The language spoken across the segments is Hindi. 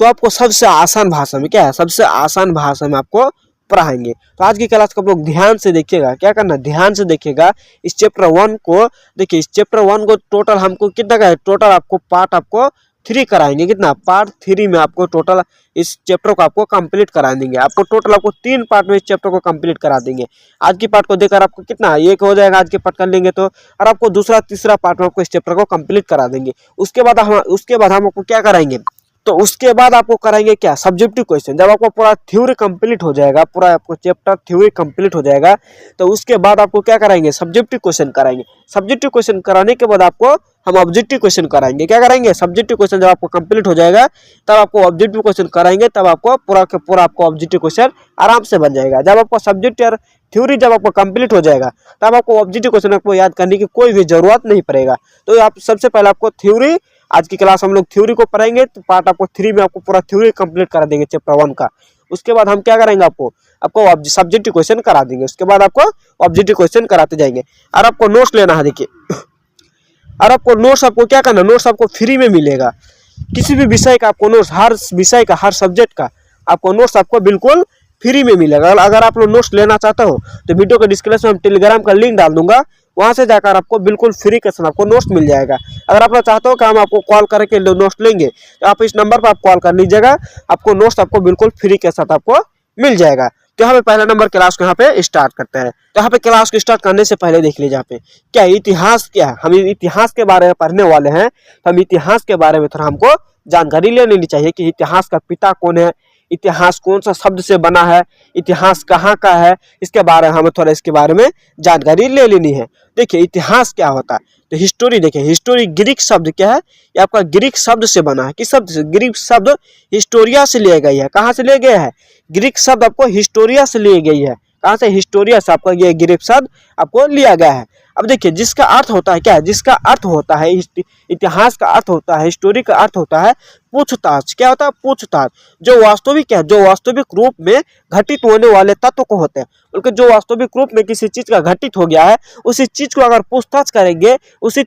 तो आपको सबसे आसान भाषा में क्या है, सबसे आसान भाषा में आपको पढ़ाएंगे। तो आज की क्लास को आप लोग ध्यान से देखिएगा, क्या करना, ध्यान से देखिएगा। इस चैप्टर 1 को देखिए, इस चैप्टर 1 को टोटल हमको कितना का है, टोटल आपको पार्ट आपको 3 कराएंगे। कितना, पार्ट 3 में आपको टोटल इस चैप्टर को आपको कंप्लीट करा देंगे। आपको टोटल आपको 3 पार्ट में इस चैप्टर को कंप्लीट करा देंगे। आज की पार्ट को देखकर आपको कितना एक हो जाएगा, आज के पार्ट कर लेंगे तो, और आपको दूसरा तीसरा पार्ट में आपको इस चैप्टर को कंप्लीट करा देंगे। उसके बाद हम आपको क्या कराएंगे, तो उसके बाद आपको कराएंगे क्या, सब्जेक्टिव क्वेश्चन। जब आपको पूरा थ्योरी कंप्लीट हो जाएगा, पूरा आपको चैप्टर थ्योरी कंप्लीट हो जाएगा, तो उसके बाद आपको क्या कराएंगे, सब्जेक्टिव क्वेश्चन कराएंगे। सब्जेक्टिव क्वेश्चन कराने के बाद आपको हम ऑब्जेक्टिव क्वेश्चन कराएंगे। क्या कराएंगे, सब्जेक्टिव क्वेश्चन जब आपको कंप्लीट हो जाएगा तब आपको ऑब्जेक्टिव क्वेश्चन कराएंगे, तब आपको पूरा के पूरा आपको ऑब्जेक्टिव क्वेश्चन आराम से बन जाएगा। जब आपको सब्जेक्ट और थ्योरी जब आपको कंप्लीट हो जाएगा तब आपको ऑब्जेक्टिव क्वेश्चन आपको याद करने की कोई भी जरूरत नहीं पड़ेगा। तो आप सबसे पहले आपको थ्योरी, आज की क्लास हम लोग थ्योरी को पढ़ेंगे, तो पार्ट आपको 3 में आपको पूरा थ्योरी कंप्लीट करा देंगे चैप्टर 1 का। उसके बाद हम क्या करेंगे, आपको सब्जेक्टिव क्वेश्चन करा देंगे। उसके बाद आपको ऑब्जेक्टिव क्वेश्चन कराते जाएंगे। और आपको नोट्स लेना है, देखिए, और आपको नोट्स आपको क्या करना, नोट्स आपको फ्री में मिलेगा। किसी भी विषय का आपको नोट्स, हर विषय का, हर सब्जेक्ट का आपको नोट्स आपको बिल्कुल फ्री में मिलेगा। अगर आप लोग नोट्स लेना चाहते हो तो वीडियो के डिस्क्रिप्शन में हम टेलीग्राम का लिंक डाल दूंगा, वहां से जाकर आपको बिल्कुल फ्री के साथ आपको नोट्स मिल जाएगा। अगर आप लोग चाहते हो कि हम आपको कॉल करके नोट्स लेंगे तो आप इस नंबर पर आप कॉल कर लीजिएगा, आपको नोट्स आपको बिल्कुल फ्री के साथ आपको मिल जाएगा। तो यहाँ पे पहला नंबर क्लास को यहाँ पे स्टार्ट करते हैं। तो यहाँ पे क्लास को स्टार्ट करने से पहले देख लीजिए यहाँ पे क्या इतिहास क्या है। हम इतिहास के बारे में पढ़ने वाले हैं, तो हम इतिहास के बारे में थोड़ा हमको जानकारी ले लेनी चाहिए कि इतिहास का पिता कौन है, इतिहास कौन सा शब्द से बना है, इतिहास कहाँ का है, इसके बारे में हमें थोड़ा इसके बारे में जानकारी ले लेनी है। देखिए इतिहास क्या होता है, तो हिस्टोरी, देखिए हिस्टोरी ग्रीक शब्द क्या है, ये आपका ग्रीक शब्द से बना है। किस शब्द से, ग्रीक शब्द हिस्टोरिया से लिया गया है। कहाँ से लिया गया है, ग्रीक शब्द आपको हिस्टोरिया से ली गई है। कहाँ से, हिस्टोरिया से आपका ये ग्रीक शब्द आपको लिया गया है। अब देखिए जिसका अर्थ होता है क्या है, जिसका अर्थ होता है, इतिहास का अर्थ होता है, हिस्टोरी का अर्थ होता है पूछताछ। क्या होता है, पूछताछ। जो वास्तविक है, जो वास्तविक रूप में घटित होने वाले तत्व को होते हैं, बल्कि जो वास्तविक रूप में किसी चीज का घटित हो गया है, उसी चीज को अगर पूछताछ करेंगे, उसी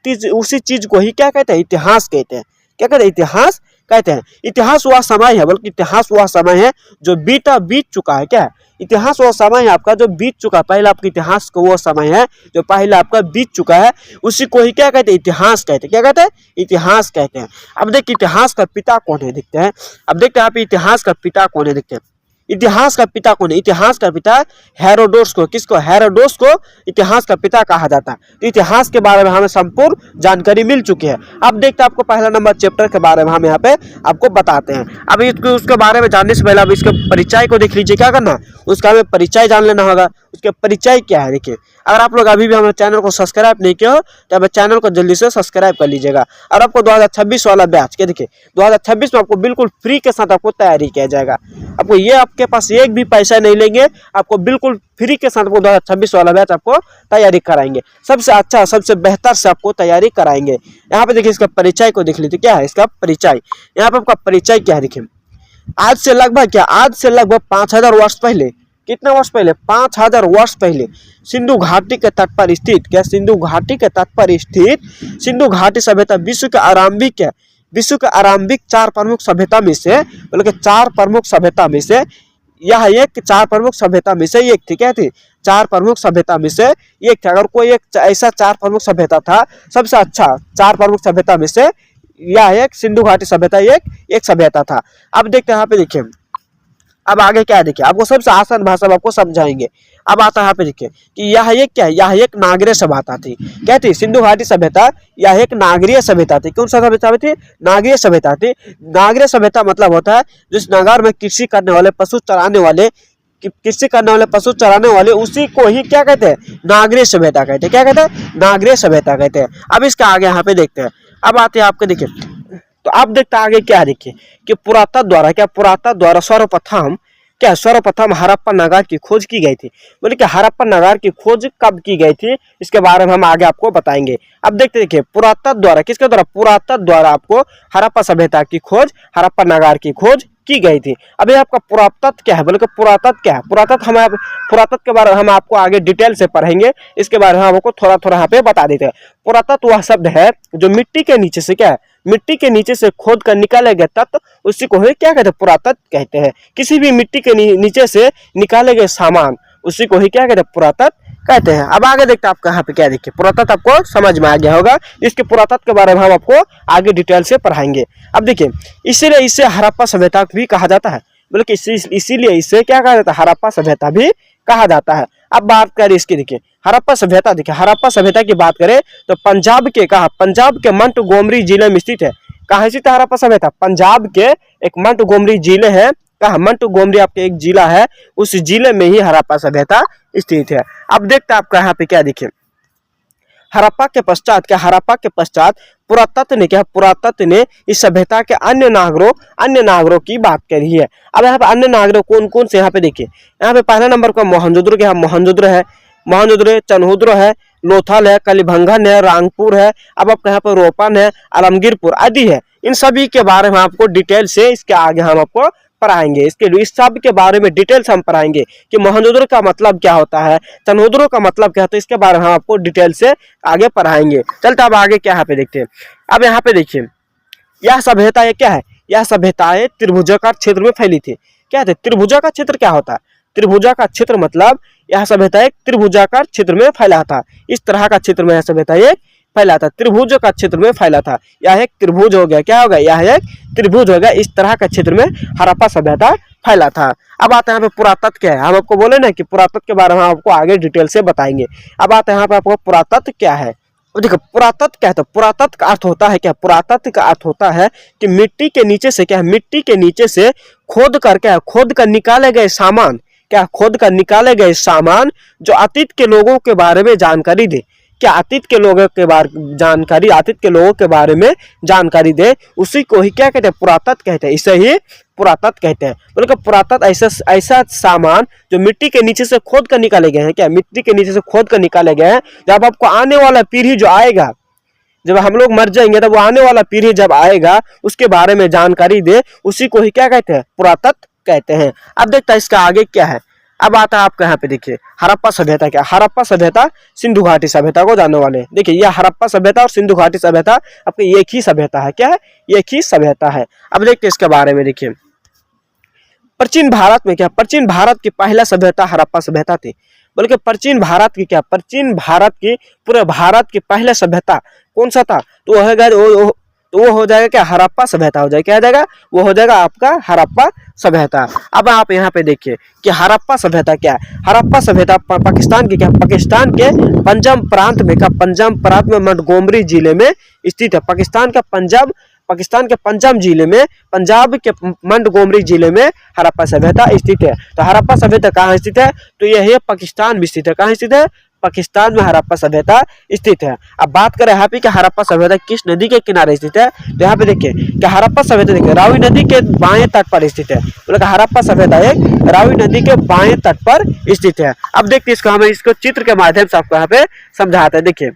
चीज को ही क्या कहते हैं, इतिहास कहते हैं। क्या कहते हैं, इतिहास कहते हैं। इतिहास वह समय है, बल्कि इतिहास वह समय है जो बीत चुका है। क्या है, इतिहास वह समय है आपका जो बीत चुका है। पहले आपके इतिहास को वो समय है जो पहले आपका बीत चुका है, उसी को ही क्या कहते हैं, इतिहास कहते हैं। क्या कहते हैं, इतिहास कहते हैं। अब देखिए इतिहास का पिता कौन है, देखते हैं। अब देखते हैं आप इतिहास का पिता कौन है, देखते हैं। इतिहास का पिता कौन है, इतिहास का पिता हेरोडोटस को, किसको, हेरोडोटस को इतिहास का पिता कहा जाता है। तो इतिहास के बारे में हमें संपूर्ण जानकारी मिल चुकी है। अब देखते हैं आपको पहला नंबर चैप्टर के बारे में हम यहाँ पे आपको बताते हैं। अब उसके बारे में जानने से पहले अब इसके परिचय को देख लीजिए। क्या करना, उसका हमें परिचय जान लेना होगा। उसके परिचय क्या है, देखिए अगर आप लोग अभी भी हमारे चैनल को सब्सक्राइब नहीं किया हो तो हमें चैनल को जल्दी से सब्सक्राइब कर लीजिएगा। और आपको 2026 वाला बैच के, देखिए 2026 में आपको बिल्कुल फ्री के साथ आपको तैयारी किया जाएगा। आपको ये आपके पास एक भी पैसा नहीं लेंगे, आपको बिल्कुल फ्री के साथ आपको 2026 वाला बैच आपको तैयारी कराएंगे। सबसे अच्छा, सबसे बेहतर से आपको तैयारी कराएंगे। यहाँ पे देखिए इसका परिचय को देख लीजिए। क्या है इसका परिचय, यहाँ पे आपका परिचय क्या है, देखिए आज से लगभग 5000 वर्ष पहले, कितने वर्ष पहले, 5000 वर्ष पहले सिंधु घाटी के तट पर स्थित, क्या सिंधु घाटी के तट पर स्थित सिंधु घाटी सभ्यता विश्व के आरंभिक 4 प्रमुख सभ्यता में से, बल्कि 4 प्रमुख सभ्यता में से यह एक 4 प्रमुख सभ्यता में से एक थी। क्या थी, 4 प्रमुख सभ्यता में से एक था। अगर कोई एक ऐसा 4 प्रमुख सभ्यता था, सबसे अच्छा 4 प्रमुख सभ्यता में से यह एक सिंधु घाटी सभ्यता एक सभ्यता था। अब देखते हैं यहाँ पे, देखिए अब आगे क्या है, देखिए आपको सबसे आसान भाषा में आपको समझाएंगे। अब आता है यहाँ पे देखिए कि यह एक क्या है, यह एक नागरीय सभ्यता थी। क्या थी, सिंधु घाटी सभ्यता यह एक नागरीय सभ्यता थी। कौन सा सभ्यता थी, नागरीय सभ्यता थी। नागरीय सभ्यता मतलब होता है जिस नगर में कृषि करने वाले पशु चराने वाले उसी को ही क्या कहते हैं, नागरीय सभ्यता कहते हैं। क्या कहते हैं, नागरीय सभ्यता कहते हैं। अब इसका आगे यहाँ पे देखते हैं। अब आते हैं आपके, देखिए तो आप देखते हैं आगे क्या है, देखिए कि पुरातत्व द्वारा सर्वप्रथम हड़प्पा नगर की खोज की गई थी। बोले कि हड़प्पा नगर की खोज कब की गई थी, इसके बारे में हम आगे आपको बताएंगे। अब देखते देखिए पुरातत्व द्वारा, किसके द्वारा, पुरातत्व द्वारा आपको हड़प्पा सभ्यता की खोज, हड़प्पा नगर की खोज की गई थी। अभी आपका पुरातत्व क्या है, बल्कि पुरातत्व क्या है, पुरातत्व के बारे में हम आपको आगे डिटेल से पढ़ेंगे। इसके बारे में हम आपको थोड़ा थोड़ा यहाँ पे बता देते हैं। पुरातत्व वह शब्द है जो मिट्टी के नीचे से क्या है, मिट्टी के नीचे से खोद कर निकाले गए तत्व उसी को ही क्या कहते हैं, पुरातत्व कहते हैं। किसी भी मिट्टी के नीचे से निकाले गए सामान उसी को ही क्या कहते हैं, पुरातत्व कहते हैं। अब आगे देखते हैं आपको यहाँ पे क्या देखिए, पुरातत्व आपको समझ में आ गया होगा। इसके पुरातत्व के बारे में हम आपको आगे डिटेल से पढ़ाएंगे। अब देखिए, इसीलिए इसे हड़प्पा सभ्यता भी कहा जाता है, बल्कि इसीलिए इसे क्या कहा जाता है, हड़प्पा सभ्यता भी कहा जाता है। अब बात करें इसकी, देखिए हड़प्पा सभ्यता, देखिए हड़प्पा सभ्यता की बात करें तो पंजाब के मोंटगोमरी जिले में स्थित है। कहाँ स्थित है हड़प्पा सभ्यता? पंजाब के एक मोंटगोमरी जिले है। कहाँ? मोंटगोमरी आपके एक जिला है, उस जिले में ही हड़प्पा सभ्यता स्थित है। अब देखते हैं आपका यहाँ पे क्या देखिए, हड़प्पा के पश्चात पुरातत्व ने इस सभ्यता के अन्य नागरों की बात करी है। अब यहाँ पे अन्य नागरों कौन कौन से, यहाँ पे देखिए, यहाँ पे पहला नंबर का मोहनजोदड़ो है, मोहनजोदड़ो, चनहुद्रो है, लोथल है, कलिभंगन है, रांगपुर है, अब आपका यहाँ पे रोपन है, आलमगीरपुर आदि है। इन सभी के बारे में आपको डिटेल से इसके आगे हम आपको पढ़ाएंगे। इस सब के बारे में डिटेल्स हम पढ़ाएंगे कि मोहनजोदड़ो का मतलब क्या होता है, चनहुद्रो का मतलब क्या होता है, इसके बारे में हम आपको डिटेल से आगे पढ़ाएंगे। चलते अब आगे क्या यहाँ पे देखते हैं। अब यहाँ पे देखिए, यह सभ्यता ये क्या है, यह सभ्यताएं त्रिभुजाकार क्षेत्र में फैली थी। क्या है त्रिभुजाकार क्षेत्र? क्या होता है त्रिभुजाकार क्षेत्र? मतलब यह सभ्यता एक त्रिभुजाकार क्षेत्र में फैला था। इस तरह का क्षेत्र में यह सभ्यता एक फैला था, त्रिभुज का क्षेत्र में फैला था। यह एक त्रिभुज हो गया, क्या होगा, यह एक त्रिभुज हो गया। इस तरह का क्षेत्र में हड़प्पा सभ्यता फैला था। अब आते हैं यहाँ पे पुरातत्व क्या है। हम आपको बोले ना कि पुरातत्व के बारे में हम आपको आगे डिटेल से बताएंगे। अब आते हैं यहाँ पे आपको पुरातत्व क्या है। देखो पुरातत्व क्या है, तो पुरातत्व का अर्थ होता है क्या, पुरातत्व का अर्थ होता है कि मिट्टी के नीचे से क्या है, मिट्टी के नीचे से खोद कर निकाले गए सामान, खोद कर निकाले गए सामान जो अतीत के लोगों के बारे में जानकारी दे। क्या अतीत के लोगों के बारे में जानकारी दे, उसी को ही क्या कहते हैं, पुरातत्व कहते हैं। इसे ही पुरातत्व कहते हैं। मतलब पुरातत्व ऐसा सामान जो मिट्टी के नीचे से खोद कर निकाले गए हैं, क्या मिट्टी के नीचे से खोद कर निकाले गए हैं। जब आपको आने वाला पीढ़ी जो आएगा, जब हम लोग मर जाएंगे तब वो आने वाला पीढ़ी जब आएगा उसके बारे में जानकारी दे, उसी को ही क्या कहते हैं, पुरातत्व कहते हैं। अब देखते हैं इसका आगे क्या है। अब आता है आपका यहाँ पे देखिए, हड़प्पा सभ्यता क्या, हड़प्पा सभ्यता सिंधु घाटी सभ्यता को जानने वाले। देखिए यह हड़प्पा सभ्यता और सिंधु घाटी सभ्यता आपके एक ही सभ्यता है। क्या है, एक ही सभ्यता है। अब देखते हैं इसके बारे में। देखिए प्राचीन भारत में क्या, प्राचीन भारत की पहला सभ्यता हड़प्पा सभ्यता थी। बल्कि प्राचीन भारत की क्या, प्राचीन भारत की, पूरे भारत की पहला सभ्यता कौन सा था, तो वो हो जाएगा क्या, हड़प्पा सभ्यता हो जाएगा। क्या हो जाएगा, वो हो जाएगा आपका हड़प्पा सभ्यता। अब आप यहाँ पे देखिए कि हड़प्पा सभ्यता क्या है। हड़प्पा सभ्यता पाकिस्तान के क्या, पाकिस्तान के पंजाब प्रांत में का, पंजाब प्रांत में मोंटगोमरी जिले में स्थित है। पाकिस्तान के पंजाब जिले में, पंजाब के मोंटगोमरी जिले में हड़प्पा सभ्यता स्थित है। तो हड़प्पा सभ्यता कहाँ स्थित है, तो यह पाकिस्तान भी स्थित है। कहाँ स्थित है, पाकिस्तान में हड़प्पा सभ्यता स्थित है। अब बात करें यहाँ पे कि हड़प्पा सभ्यता किस नदी के किनारे स्थित है, तो यहाँ पे देखिए कि हड़प्पा सभ्यता देखिए रावी नदी के बाएं तट पर स्थित है। मतलब हड़प्पा सभ्यता एक रावी नदी के बाएं तट पर स्थित है। अब देखिए इसको, हमें इसको चित्र के माध्यम से आपको यहाँ पे समझाते हैं। देखिए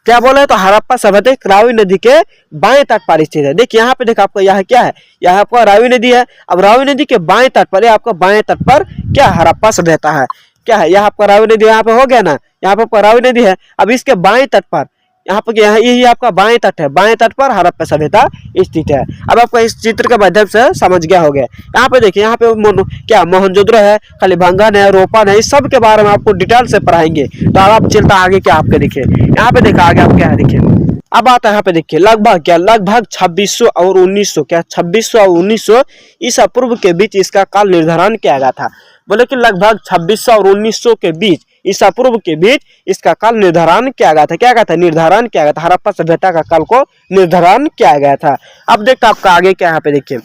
क्या बोला है, तो हड़प्पा सभ्यता रावी नदी के बाएं तट पर स्थित है। देखिए यहाँ पे देखो आपका यह क्या है, यह आपका रावी नदी है। अब रावी नदी के बाएं तट पर, आपका बाएं तट पर क्या हड़प्पा सभ्यता है। क्या है, यह आपका रावी नदी यहाँ पे हो गया ना, यहाँ पे आपका रावी नदी है। अब इसके बाएं तट पर यहाँ पर यही आपका बाएं तट है, बाएं तट पर हड़प्पा सभ्यता स्थित है। अब आपको इस चित्र के माध्यम से समझ गया हो गया। यहाँ पे देखिए, यहाँ पे क्या मोहनजोदड़ो है, कलिभंगन है, रोपन है, इस सब के बारे में आपको डिटेल से पढ़ाएंगे। तो अब आप चलता आगे क्या आपके देखिए, यहाँ पे देखा आगे आप क्या है देखिए। अब आता है यहाँ पे देखिए लगभग 2600 और 1900 क्या, 2600 और 1900 ईसा पूर्व के बीच इसका काल निर्धारण किया गया था। बोले कि लगभग 2600 और 1900 के बीच, ईसा पूर्व के बीच इसका काल निर्धारण किया गया था। क्या गया था, निर्धारण किया गया था। हड़प्पा सभ्यता का काल को निर्धारण किया गया था। अब देखते आपका आगे क्या यहाँ पे देखिए,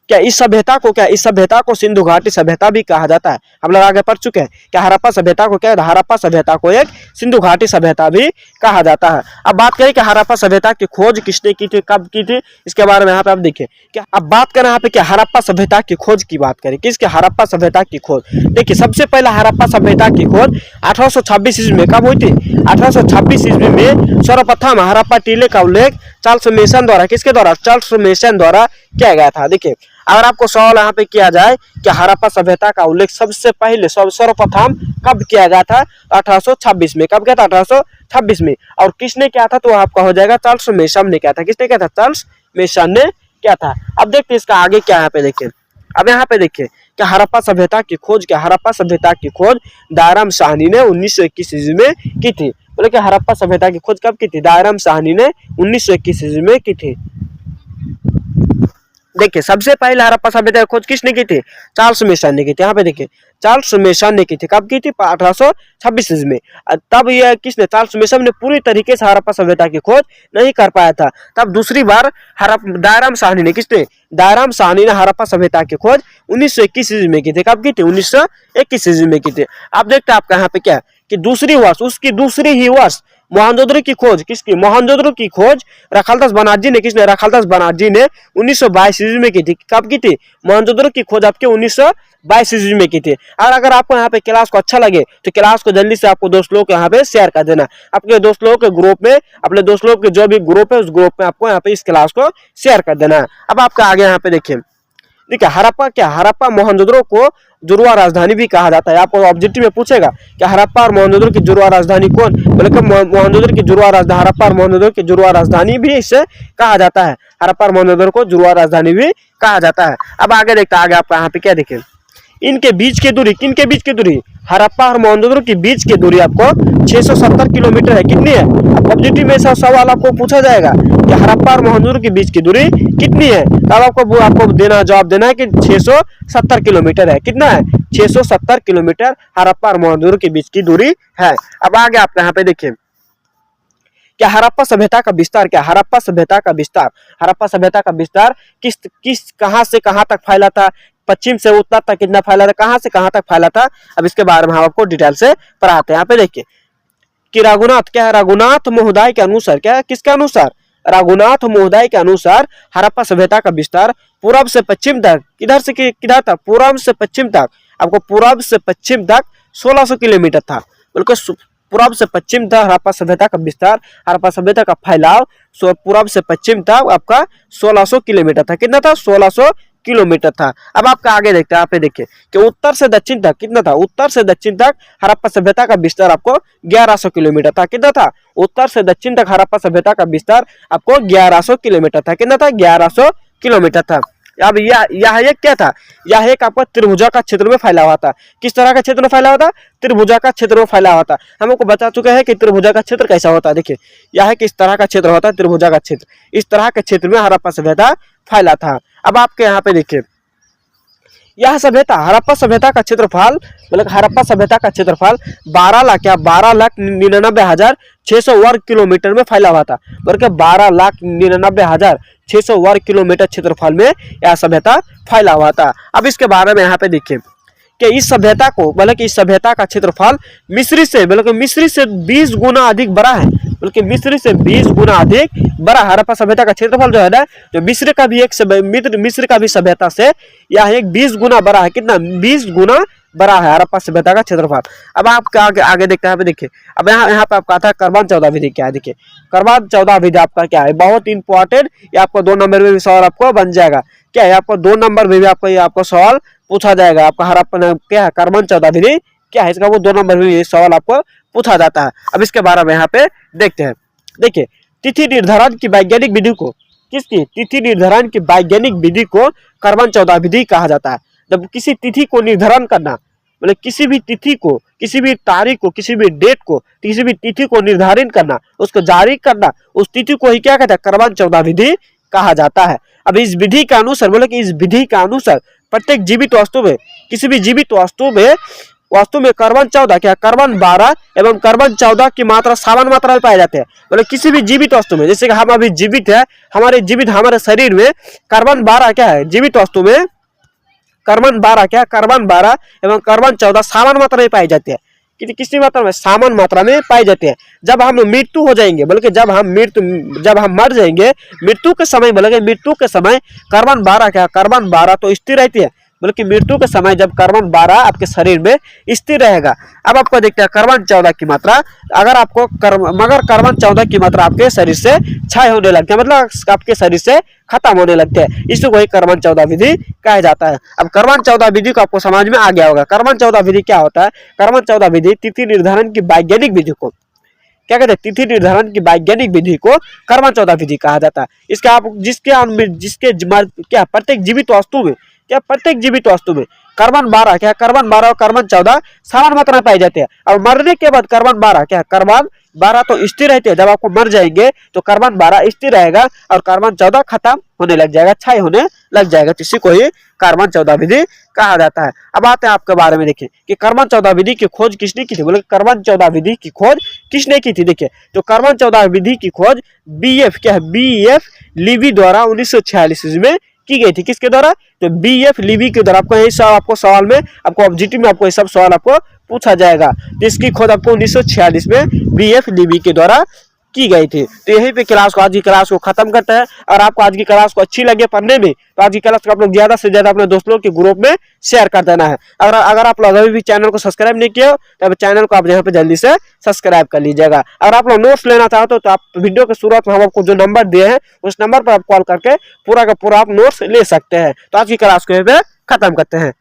क्या इस सभ्यता को सिंधु घाटी सभ्यता भी कहा जाता है। हम लोग आगे पढ़ चुके हैं। क्या हड़प्पा सभ्यता को, क्या हड़प्पा सभ्यता को एक सिंधु घाटी सभ्यता भी कहा जाता है। अब बात करें कि हड़प्पा सभ्यता की खोज किसने की थी, कब की थी, इसके बारे में यहाँ पे आप देखिए। क्या अब बात करें यहाँ पे क्या हड़प्पा सभ्यता की खोज की बात करें, किसके, हड़प्पा सभ्यता की खोज। देखिए सबसे पहला हड़प्पा सभ्यता की खोज 1826 ईस्वी में कब हुई थी, 1826 ईस्वी में सर्वप्रथम हड़प्पा टीले का उल्लेख चार्ल्स मेसन द्वारा, किसके द्वारा, चार्ल्स मेसन द्वारा किया गया था। देखिए अगर आपको सवाल यहाँ पे किया जाए कि हड़प्पा सभ्यता का उल्लेख सबसे पहले सर्वप्रथम कब किया गया था, 1826 में। कब किया था? 1826 में। और किसने किया था? तो आपका हो जाएगा चार्ल्स मेसन ने किया था। किसने किया था? चार्ल्स मेसन ने किया था। अब देखते हैं इसका आगे क्या, यहाँ पे देखिए। अब यहाँ पे देखिए कि हड़प्पा सभ्यता की खोज, क्या हड़प्पा सभ्यता की खोज दाराम साहनी ने 1921 ईस्वी में की थी। बोले कि हड़प्पा सभ्यता की खोज कब की थी? दाराम साहनी ने 1921 ईस्वी में की थी। देखिए सबसे पहले हड़प्पा सभ्यता की खोज किसने की थी? चार्ल्स मेसन ने की थी। यहाँ पे देखिए चार्ल्स मेसन ने की थी। कब की थी? 1826 ईस्वी में। तब यह किसने? चार्ल्स मेसन ने पूरी तरीके से हड़प्पा सभ्यता की खोज नहीं कर पाया था। तब दूसरी बार दाराम साहनी ने, किसने? दाराम साहनी ने हड़प्पा सभ्यता की खोज 1921 ईस्वी में की थी। कब की थी? 1921 ईस्वी में की थी। आप देखते हैं आपका यहाँ पे क्या कि दूसरी वर्ष, उसकी दूसरी ही वर्ष मोहनजोदड़ो की खोज, किसकी? मोहनजोदड़ो की खोज रखालदास बनार्जी ने, किसने? रखालदास बनार्जी ने 1922 ईस्वी में की थी। कब की थी? मोहनजोदड़ो की खोज आपके 1922 ईस्वी में की थी। और अगर आपको यहाँ पे क्लास को अच्छा लगे तो क्लास को जल्दी से आपको दोस्त लोग यहाँ पे शेयर कर देना। आपके दोस्त लोगों के ग्रुप में, अपने दोस्त लोग के जो भी ग्रुप है उस ग्रुप में आपको यहाँ पे इस क्लास को शेयर कर देना। अब आपका आगे यहाँ पे देखिए, देखिए हड़प्पा क्या? हड़प्पा मोहनजोदड़ो को जुड़वा राजधानी भी कहा जाता है। आपको ऑब्जेक्टिव में पूछेगा कि हड़प्पा और मोहनजोदड़ो की जुड़वा राजधानी कौन? बोले कि मोहनजोदड़ो की जुड़वा राजधानी, हड़प्पा और मोहनजोदड़ो की जुड़वा राजधानी भी इसे कहा जाता है। हड़प्पा और मोहनजोदड़ो को जुड़वा राजधानी भी कहा जाता है। अब आगे देखते हैं, आगे आपका यहाँ पे क्या देखिए, इनके बीच की दूरी, किनके बीच की दूरी? हड़प्पा और मोहनजोदड़ो के बीच की दूरी आपको 670 किलोमीटर है। कितनी है? ऑब्जेक्टिव में ऐसा सवाल आपको पूछा जाएगा कि हड़प्पा और मोहनजोदड़ो के बीच की दूरी कितनी है, तब आपको देना, जवाब देना है कि 670 किलोमीटर है। कितना है? 670 किलोमीटर हड़प्पा और मोहनजोदड़ो के बीच की दूरी है। अब आगे आप यहाँ पे देखिए, क्या हड़प्पा सभ्यता का विस्तार, क्या हड़प्पा सभ्यता का विस्तार, हड़प्पा सभ्यता का विस्तार किस कहां से कहां तक फैला था? पश्चिम से उत्तर तक कितना फैला था? कहां से कहां तक फैला था? अब इसके बारे में हम आपको डिटेल से पढ़ाते हैं। यहाँ पे देखिए कि रघुनाथ, क्या है? रघुनाथ महोदय के अनुसार, क्या है? किसके अनुसार? रघुनाथ महोदय के अनुसार हड़प्पा सभ्यता का विस्तार पूर्व से पश्चिम तक, किधर से किधर तक? पूर्व से पश्चिम तक। आपको पूर्व से पश्चिम तक 1600 किलोमीटर था। बिल्कुल पूर्व से पश्चिम तक हड़प्पा सभ्यता का विस्तार, हड़प्पा सभ्यता का फैलाव पूर्व से पश्चिम तक आपका 1600 किलोमीटर था। कितना था? 1600 किलोमीटर था। अब आपका आगे देखते हैं, यहाँ पे देखिए कि उत्तर से दक्षिण तक कितना था? उत्तर से दक्षिण तक हड़प्पा सभ्यता का विस्तार आपको 1100 किलोमीटर था। कितना था? उत्तर से दक्षिण तक हड़प्पा सभ्यता का विस्तार आपको 1100 किलोमीटर था। कितना था? 1100 किलोमीटर था। अब यह एक क्या था? यह एक आपका त्रिभुजा का क्षेत्र में फैला हुआ था। किस तरह का क्षेत्र में फैला हुआ था? त्रिभुजा का क्षेत्र में फैला हुआ था। हम आपको बता चुके हैं कि त्रिभुजा का क्षेत्र कैसा होता है। देखिए यह किस तरह का क्षेत्र होता है, त्रिभुजा का क्षेत्र। इस तरह के क्षेत्र में हड़प्पा सभ्यता फैला था। अब आपके यहाँ पे देखिए, यह सभ्यता, हड़प्पा सभ्यता का क्षेत्रफल, मतलब हड़प्पा सभ्यता का क्षेत्रफल 12,99,600 वर्ग किलोमीटर में फैला हुआ था। बल्कि 12,99,600 वर्ग किलोमीटर क्षेत्रफल में यह सभ्यता फैला हुआ था। अब इसके बारे में यहाँ पे देखिए कि इस सभ्यता को, बल्कि इस सभ्यता का क्षेत्रफल मिस्र से, बल्कि मिस्र से 20 गुना अधिक बड़ा है। बल्कि मिस्र से 20 गुना अधिक बड़ा हड़प्पा सभ्यता का क्षेत्रफल जो है ना, जो मिस्र का भी सभ्यता से यह एक 20 गुना बड़ा है। कितना? 20 गुना बड़ा है हड़प्पा सभ्यता का क्षेत्रफल। अब आप आगे देखते हैं, देखिए अब यहाँ पे आपका था कर्बन 14 विधि। क्या है? देखिए कर्बन 14 विधि आपका क्या है? बहुत इंपॉर्टेंट, ये आपको 2 नंबर में भी सवाल आपको बन जाएगा। क्या है? आपको 2 नंबर में भी आपको सवाल पूछा जाएगा। आपका हड़प्पा क्या है? कर्बन 14 विधि क्या है? इसका वो 2 नंबर में सवाल आपको पूछा जाता है। अब इसके बारे में यहाँ पे देखते हैं। देखिए तिथि निर्धारण की वैज्ञानिक विधि को, किसकी? तिथि निर्धारण की वैज्ञानिक विधि को कर्बन 14 विधि कहा जाता है। जब किसी तिथि को निर्धारण करना, मतलब किसी भी तिथि को, किसी भी तारीख को, किसी भी डेट को, किसी भी तिथि को निर्धारित करना, उसको जारी करना, उस तिथि को ही क्या कहते हैं? कर्बन 14 विधि कहा जाता है। अब इस विधि के अनुसार, बोले कि इस विधि के अनुसार प्रत्येक जीवित वस्तु में, किसी भी जीवित वस्तु में कार्बन 14 क्या? कार्बन 12 एवं कार्बन 14 की मात्रा समान मात्रा में पाए जाते हैं। मतलब किसी भी जीवित वस्तु में, जैसे कि हम अभी जीवित है, हमारे शरीर में कार्बन 12 क्या है? जीवित वस्तु में कार्बन 12 क्या? कार्बन 12 एवं कार्बन 14 समान मात्रा में पाए जाते हैं। किसी मात्रा में? समान मात्रा में पाए जाते हैं। जब हम मृत्यु हो जाएंगे, बल्कि जब हम मर जाएंगे, मृत्यु के समय, बल्कि मृत्यु के समय कार्बन 12 क्या? कार्बन 12 तो स्थिर रहती है, बोले कि मृत्यु के समय जब कार्बन 12 आपके शरीर में स्थिर रहेगा। अब आपको देखते हैं कार्बन 14 की मात्रा, अगर आपको मगर कार्बन 14 की मात्रा आपके शरीर से क्षय होने लगती है, मतलब आपके शरीर से खत्म होने लगते हैं, इसको वही कार्बन 14 विधि कहा जाता है। अब कार्बन 14 विधि को आपको समझ में आ गया होगा। कार्बन 14 विधि क्या होता है? कार्बन 14 विधि तिथि निर्धारण की वैज्ञानिक विधि को क्या कहते हैं? तिथि निर्धारण की वैज्ञानिक विधि को कार्बन 14 विधि कहा जाता है। इसका आप जिसके क्या प्रत्येक जीवित वस्तु में कार्बन 12 कार्बन 12 और कार्बन 14 समान मात्रा में पाए जाते हैं। और मरने के बाद कार्बन 12 तो स्थिर रहते हैं, जब आपको मर जाएंगे तो कार्बन 12 स्थिर रहेगा और कार्बन 14 खत्म होने लग जाएगा, क्षय होने लग जाएगा, तो इसी को ही कार्बन 14 विधि कहा जाता है। अब आते हैं आपके बारे में, देखिए कि कार्बन 14 विधि की खोज किसने की थी? बोले कार्बन 14 विधि की खोज किसने की थी? देखिए तो कार्बन 14 विधि की खोज BF लीवी द्वारा 1946 में की गई थी। किसके द्वारा? तो BF लीवी के द्वारा। आपको यही सब आपको सवाल में आपको ऑब्जेक्टिव में आपको ये सब सवाल आपको पूछा जाएगा। तो इसकी खोज आपको 1946 में BF लीवी के द्वारा की गई थी। तो यहीं पे आज की क्लास को खत्म करते हैं। और आपको आज की क्लास को अच्छी लगे पढ़ने में तो आज की क्लास को आप लोग ज्यादा से ज्यादा अपने दोस्तों के ग्रुप में शेयर कर देना है। अगर आप लोग अभी भी चैनल को सब्सक्राइब नहीं किए हो तो चैनल को आप यहाँ पे जल्दी से सब्सक्राइब कर लीजिएगा। अगर आप लोग नोट्स लेना चाहते हो तो आप वीडियो के शुरुआत में हम आपको जो नंबर दिए हैं उस नंबर पर आप कॉल करके पूरा का पूरा आप नोट्स ले सकते हैं। तो आज की क्लास को यहाँ पे खत्म करते हैं।